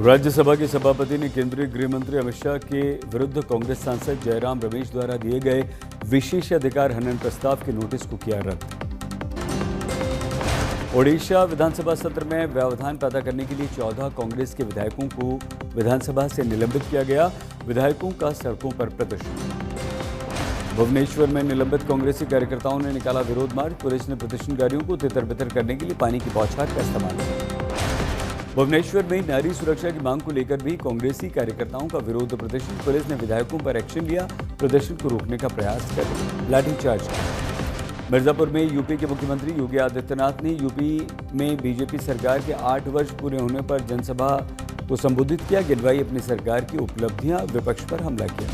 राज्यसभा के सभापति ने केंद्रीय गृह मंत्री अमित शाह के विरुद्ध कांग्रेस सांसद जयराम रमेश द्वारा दिए गए विशेषाधिकार हनन प्रस्ताव के नोटिस को किया रद्द। ओडिशा विधानसभा सत्र में व्यवधान पैदा करने के लिए 14 कांग्रेस के विधायकों को विधानसभा से निलंबित किया गया। विधायकों का सड़कों पर प्रदर्शन। भुवनेश्वर में निलंबित कांग्रेसी कार्यकर्ताओं ने निकाला विरोध मार्च। पुलिस ने प्रदर्शनकारियों को तितर-बितर करने के लिए पानी की बौछार का इस्तेमाल किया। भुवनेश्वर में नारी सुरक्षा की मांग को लेकर भी कांग्रेसी कार्यकर्ताओं का विरोध प्रदर्शन। पुलिस ने विधायकों पर एक्शन लिया। प्रदर्शन को रोकने का प्रयास कर लाठीचार्ज किया। मिर्जापुर में यूपी के मुख्यमंत्री योगी आदित्यनाथ ने यूपी में बीजेपी सरकार के 8 वर्ष पूरे होने पर जनसभा को संबोधित किया। गिनवाई अपनी सरकार की उपलब्धियां, विपक्ष पर हमला किया।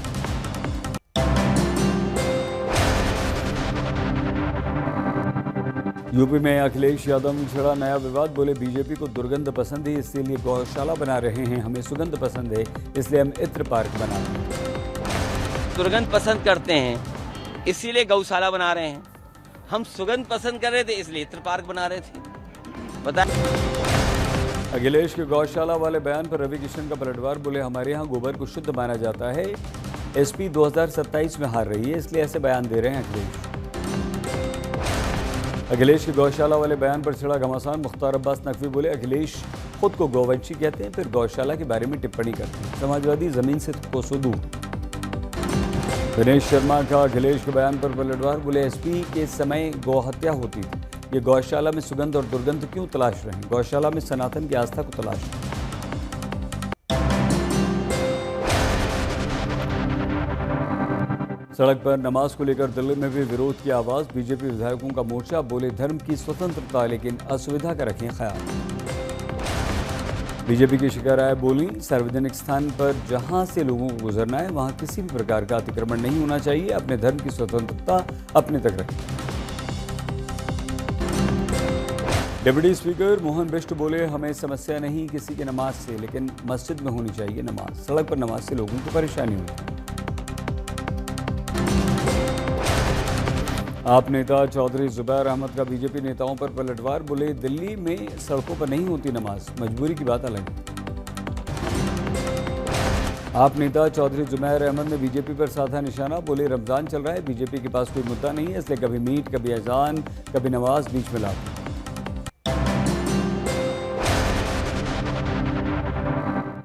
यूपी में अखिलेश यादव में छिड़ा नया विवाद। बोले बीजेपी को दुर्गंध पसंद है, इसीलिए गौशाला बना रहे हैं। हमें सुगंध पसंद है, इसलिए हम इत्र पार्क बना रहे हैं। दुर्गंध पसंद करते हैं, इसीलिए गौशाला बना रहे हैं। हम सुगंध पसंद कर रहे थे, इसलिए इत्र पार्क बना रहे थे। बता अखिलेश के गौशाला वाले बयान पर रवि किशन का पलटवार। बोले हमारे यहाँ गोबर को शुद्ध माना जाता है। एसपी 2027 में हार रही है, इसलिए ऐसे बयान दे रहे हैं अखिलेश के गौशाला वाले बयान पर छिड़ा घमासान। मुख्तार अब्बास नकवी बोले अखिलेश खुद को गौवंशी कहते हैं, फिर गौशाला के बारे में टिप्पणी करते हैं। समाजवादी जमीन से कोसों दूर। दिनेश शर्मा का अखिलेश के बयान पर पलटवार। बोले एसपी के समय गौहत्या होती थी, ये गौशाला में सुगंध और दुर्गंध क्यों तलाश रहे हैं? गौशाला में सनातन की आस्था को तलाश रहे हैं। सड़क पर नमाज को लेकर दिल्ली में भी विरोध की आवाज। बीजेपी विधायकों का मोर्चा। बोले धर्म की स्वतंत्रता, लेकिन असुविधा का रखें ख्याल। बीजेपी की शिखा राय बोली सार्वजनिक स्थान पर जहां से लोगों को गुजरना है वहां किसी भी प्रकार का अतिक्रमण नहीं होना चाहिए। अपने धर्म की स्वतंत्रता अपने तक रखें। डिप्टी स्पीकर मोहन बिष्ट बोले हमें समस्या नहीं किसी की नमाज से, लेकिन मस्जिद में होनी चाहिए नमाज। सड़क पर नमाज से लोगों को परेशानी होती है। आप नेता चौधरी जुबैर अहमद का बीजेपी नेताओं पर पलटवार। बोले दिल्ली में सड़कों पर नहीं होती नमाज, मजबूरी की बात अलग है। आप नेता चौधरी जुबैर अहमद ने बीजेपी पर साधा निशाना। बोले रमजान चल रहा है, बीजेपी के पास कोई मुद्दा नहीं है, इसलिए कभी मीट, कभी अजान, कभी नमाज बीच में लाते।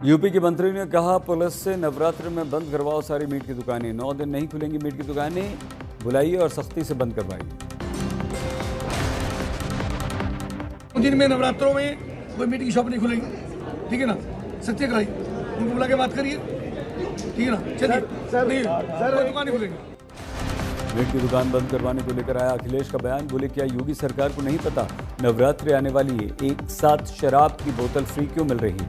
यूपी के मंत्री ने कहा पुलिस से नवरात्र में बंद करवाओ सारी मीट की दुकानें। 9 दिन नहीं खुलेंगी मीट की दुकानें, बुलाइए और सख्ती से बंद करवाइए। दिन में नवरात्रों में कोई मीट की शॉप नहीं खुलेगी, ठीक है ना? सत्य कराइए, उनको बुला के बात करिए, ठीक है ना? चलिए कोई दुकान नहीं खुलेगी। मीट की दुकान बंद करवाने को लेकर आया अखिलेश का बयान। बोले क्या योगी सरकार को नहीं पता नवरात्रि आने वाली है, एक साथ शराब की बोतल फ्री क्यों मिल रही है?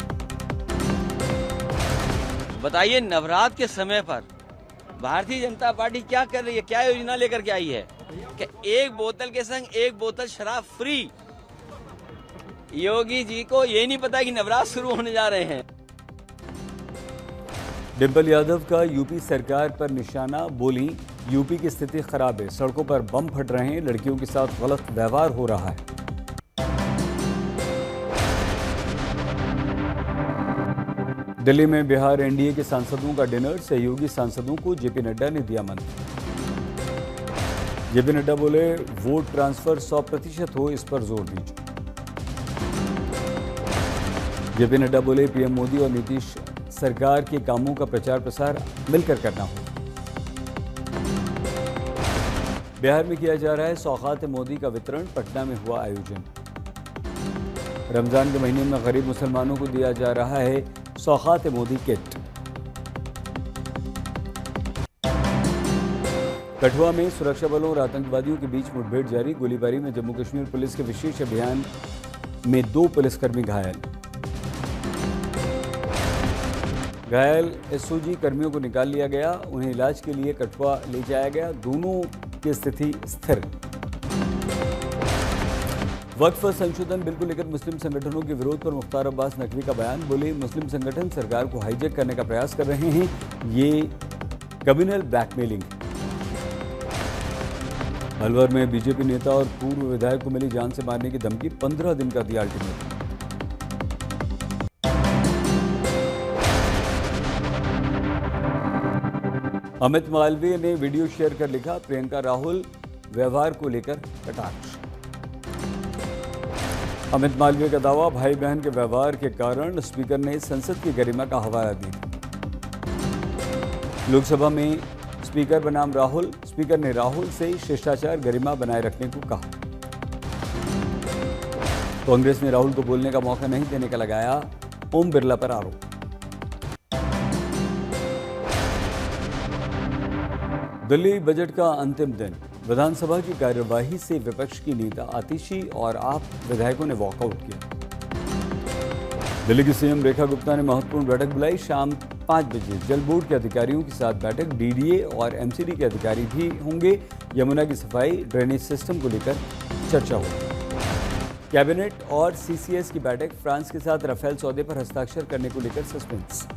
बताइए नवरात्र के समय पर भारतीय जनता पार्टी क्या कर रही है? क्या योजना लेकर के आई है कि एक बोतल के संग एक बोतल शराब फ्री? योगी जी को ये नहीं पता कि नवरात्र शुरू होने जा रहे हैं। डिम्पल यादव का यूपी सरकार पर निशाना। बोली यूपी की स्थिति खराब है, सड़कों पर बम फट रहे हैं, लड़कियों के साथ गलत व्यवहार हो रहा है। दिल्ली में बिहार एनडीए के सांसदों का डिनर। सहयोगी सांसदों को जेपी नड्डा ने दिया मंत्र। जेपी नड्डा बोले वोट ट्रांसफर 100% हो, इस पर जोर दीजिए। जेपी नड्डा बोले पीएम मोदी और नीतीश सरकार के कामों का प्रचार प्रसार मिलकर करना हो। बिहार में किया जा रहा है सौगात मोदी का वितरण। पटना में हुआ आयोजन। रमजान के महीने में गरीब मुसलमानों को दिया जा रहा है सौगात मोदी किट। कठुआ में सुरक्षा बलों और आतंकवादियों के बीच मुठभेड़ जारी। गोलीबारी में जम्मू कश्मीर पुलिस के विशेष अभियान में 2 पुलिसकर्मी घायल। घायल एसओजी कर्मियों को निकाल लिया गया, उन्हें इलाज के लिए कठुआ ले जाया गया। दोनों की स्थिति स्थिर। वक्फ संशोधन बिल को लेकर मुस्लिम संगठनों के विरोध पर मुख्तार अब्बास नकवी का बयान। बोले मुस्लिम संगठन सरकार को हाईजैक करने का प्रयास कर रहे हैं, ये कम्युनल ब्लैकमेलिंग। अलवर में बीजेपी नेता और पूर्व विधायक को मिली जान से मारने की धमकी। 15 दिन का दिया अल्टीमेटम। अमित मालवीय ने वीडियो शेयर कर लिखा, प्रियंका राहुल व्यवहार को लेकर कटाक्ष। अमित मालवीय का दावा, भाई बहन के व्यवहार के कारण स्पीकर ने संसद की गरिमा का हवाला दी। लोकसभा में स्पीकर बनाम राहुल, स्पीकर ने राहुल से शिष्टाचार गरिमा बनाए रखने को कहा। कांग्रेस ने राहुल को बोलने का मौका नहीं देने का लगाया ओम बिरला पर आरोप। दिल्ली बजट का अंतिम दिन, विधानसभा की कार्यवाही से विपक्ष की नेता आतिशी और आप विधायकों ने वॉकआउट किया। दिल्ली की सीएम रेखा गुप्ता ने महत्वपूर्ण बैठक बुलाई। शाम 5 बजे जल बोर्ड के अधिकारियों के साथ बैठक, डीडीए और एमसीडी के अधिकारी भी होंगे। यमुना की सफाई, ड्रेनेज सिस्टम को लेकर चर्चा होगी। कैबिनेट और सीसीएस की बैठक, फ्रांस के साथ राफेल सौदे पर हस्ताक्षर करने को लेकर सस्पेंस।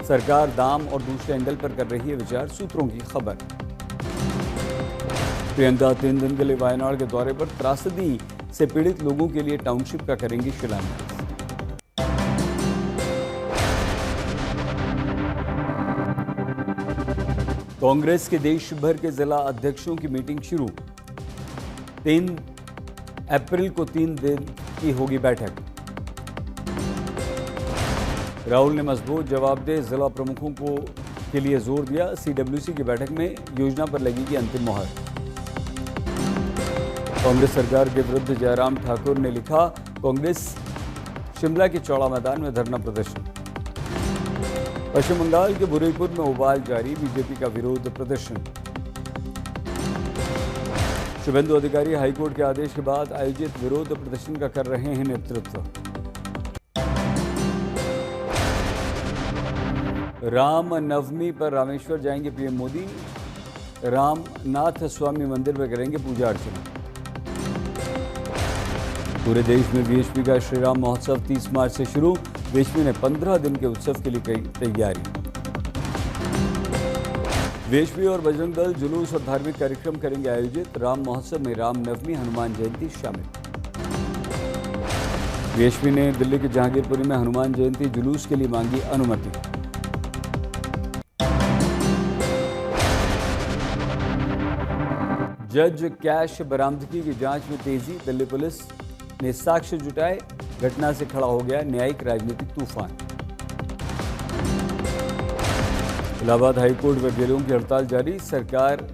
सरकार दाम और दूसरे एंगल पर कर रही है विचार, सूत्रों की खबर। प्रियंका 3 दिन के लिए वायनाड के दौरे पर, त्रासदी से पीड़ित लोगों के लिए टाउनशिप का करेंगी शिलान्यास। कांग्रेस के देश भर के जिला अध्यक्षों की मीटिंग शुरू। 3 अप्रैल को 3 दिन की होगी बैठक। राहुल ने मजबूत जवाबदेह जिला प्रमुखों को के लिए जोर दिया। सीडब्ल्यूसी की बैठक में योजना पर लगेगी अंतिम मोहर। कांग्रेस सरकार के विरुद्ध जयराम ठाकुर ने लिखा, कांग्रेस शिमला के चौड़ा मैदान में धरना प्रदर्शन। पश्चिम बंगाल के बुरईपुर में उबाल जारी, बीजेपी का विरोध प्रदर्शन। शुभेंदु अधिकारी हाईकोर्ट के आदेश के बाद आयोजित विरोध प्रदर्शन का कर रहे हैं नेतृत्व। राम नवमी पर रामेश्वर जाएंगे पीएम मोदी। रामनाथ स्वामी मंदिर में करेंगे पूजा अर्चना। पूरे देश में वीएचपी का श्री राम महोत्सव 30 मार्च से शुरू। वीएचपी ने 15 दिन के उत्सव के लिए की तैयारी। वीएचपी और बजरंग दल जुलूस और धार्मिक कार्यक्रम करेंगे आयोजित। राम महोत्सव में राम नवमी, हनुमान जयंती शामिल। वीएचपी ने दिल्ली के जहांगीरपुरी में हनुमान जयंती जुलूस के लिए मांगी अनुमति। जज कैश बरामदगी की जांच में तेजी, दिल्ली पुलिस ने साक्ष्य जुटाए। घटना से खड़ा हो गया न्यायिक राजनीतिक तूफान। इलाहाबाद हाईकोर्ट वकीलों की हड़ताल जारी। सरकार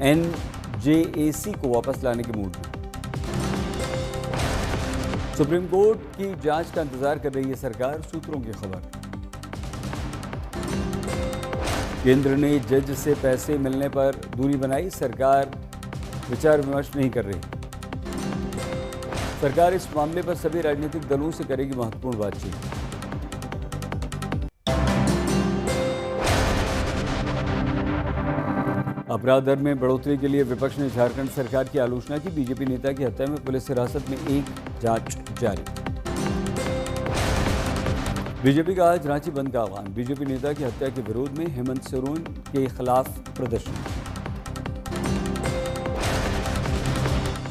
एनजेएसी को वापस लाने के मूड में। सुप्रीम कोर्ट की जांच का इंतजार कर रही है सरकार, सूत्रों की खबर। केंद्र ने जज से पैसे मिलने पर दूरी बनाई, सरकार विचार विमर्श नहीं कर रही। सरकार इस मामले पर सभी राजनीतिक दलों से करेगी महत्वपूर्ण बातचीत। अपराध दर में बढ़ोतरी के लिए विपक्ष ने झारखंड सरकार की आलोचना की। बीजेपी नेता की हत्या में पुलिस हिरासत में एक जांच जारी। बीजेपी का आज रांची बंद का आह्वान। बीजेपी नेता की हत्या के विरोध में हेमंत सोरेन के खिलाफ प्रदर्शन।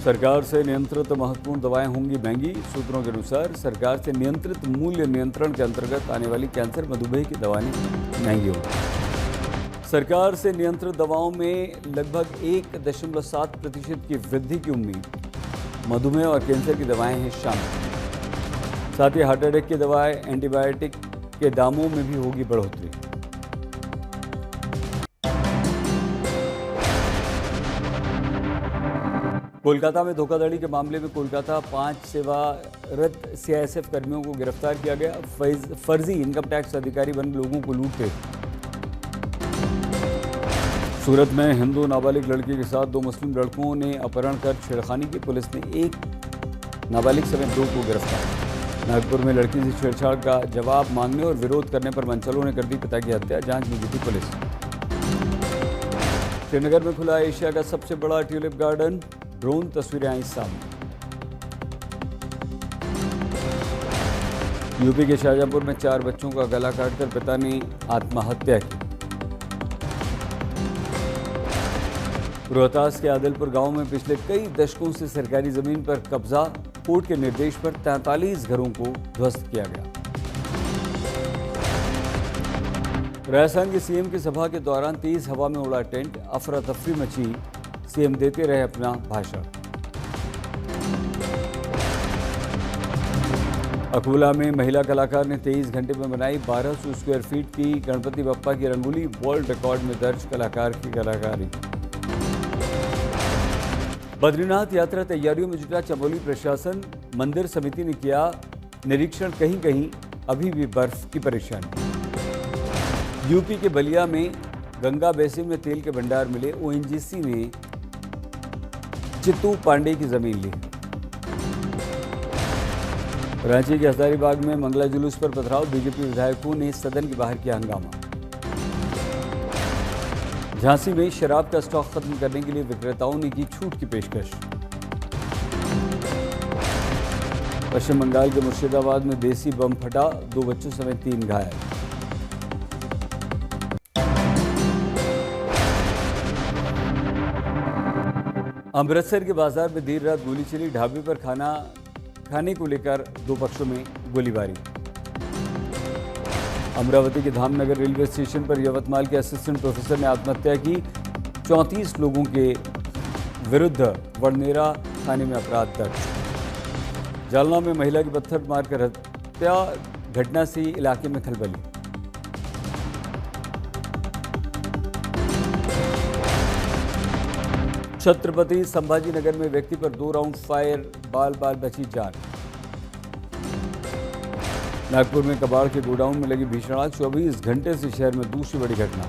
सरकार से नियंत्रित महत्वपूर्ण दवाएं होंगी महंगी। सूत्रों के अनुसार सरकार से नियंत्रित मूल्य नियंत्रण के अंतर्गत आने वाली कैंसर, मधुमेह की दवाएं महंगी होंगी। सरकार से नियंत्रित दवाओं में लगभग 1.7% की वृद्धि की उम्मीद। मधुमेह और कैंसर की दवाएं हैं शामिल। साथ ही हार्ट अटैक की दवाएं, एंटीबायोटिक के दामों में भी होगी बढ़ोतरी। कोलकाता में धोखाधड़ी के मामले में कोलकाता 5 सेवारत सीआईएसएफ कर्मियों को गिरफ्तार किया गया। फर्जी इनकम टैक्स अधिकारी बन लोगों को लूटते। सूरत में हिंदू नाबालिग लड़की के साथ 2 मुस्लिम लड़कों ने अपहरण कर छेड़खानी की। पुलिस ने 1 नाबालिग समेत 2 को गिरफ्तार। नागपुर में लड़की से छेड़छाड़ का जवाब मांगने और विरोध करने पर मनचलों ने कर दी पिता की हत्या, जांच में जुटी पुलिस। श्रीनगर में खुला एशिया का सबसे बड़ा ट्यूलिप गार्डन, ड्रोन तस्वीरें आई सामने। यूपी के शाहजहांपुर में 4 बच्चों का गला काटकर पिता ने आत्महत्या की। रोहतास के आदिलपुर गांव में पिछले कई दशकों से सरकारी जमीन पर कब्जा, कोर्ट के निर्देश पर 43 घरों को ध्वस्त किया गया। राजस्थान के सीएम की सभा के दौरान तेज हवा में उड़ा टेंट, अफरा तफरी मची, सीएम देते रहे अपना भाषण। अकोला में महिला कलाकार ने 23 घंटे में बनाई 1200 स्क्वायर फीट की गणपति बप्पा की रंगोली, वर्ल्ड रिकॉर्ड में दर्ज कलाकार की कलाकारी। बद्रीनाथ यात्रा तैयारियों में जुटा चमोली प्रशासन, मंदिर समिति ने किया निरीक्षण, कहीं कहीं अभी भी बर्फ की परेशानी। यूपी के बलिया में गंगा बेसिन में तेल के भंडार मिले, ओएनजीसी ने चित्तू पांडे की जमीन ली। रांची के हजारीबाग में मंगला जुलूस पर पथराव, बीजेपी विधायकों ने सदन के बाहर किया हंगामा। झांसी में शराब का स्टॉक खत्म करने के लिए विक्रेताओं ने की छूट की पेशकश। पश्चिम बंगाल के मुर्शिदाबाद में देसी बम फटा, 2 बच्चों समेत 3 घायल। अमृतसर के बाजार में देर रात गोली चली, ढाबे पर खाने को लेकर 2 पक्षों में गोलीबारी। अमरावती के धामनगर रेलवे स्टेशन पर यवतमाल के असिस्टेंट प्रोफेसर ने आत्महत्या की, 34 लोगों के विरुद्ध वडनेरा थाने में अपराध दर्ज। जालना में महिला की पत्थर मारकर हत्या, घटना से इलाके में खलबली। छत्रपति संभाजीनगर में व्यक्ति पर 2 राउंड फायर, बाल बची जान। नागपुर में कबाड़ के गोडाउन में लगी भीषण आग, 24 घंटे से शहर में दूसरी बड़ी घटना।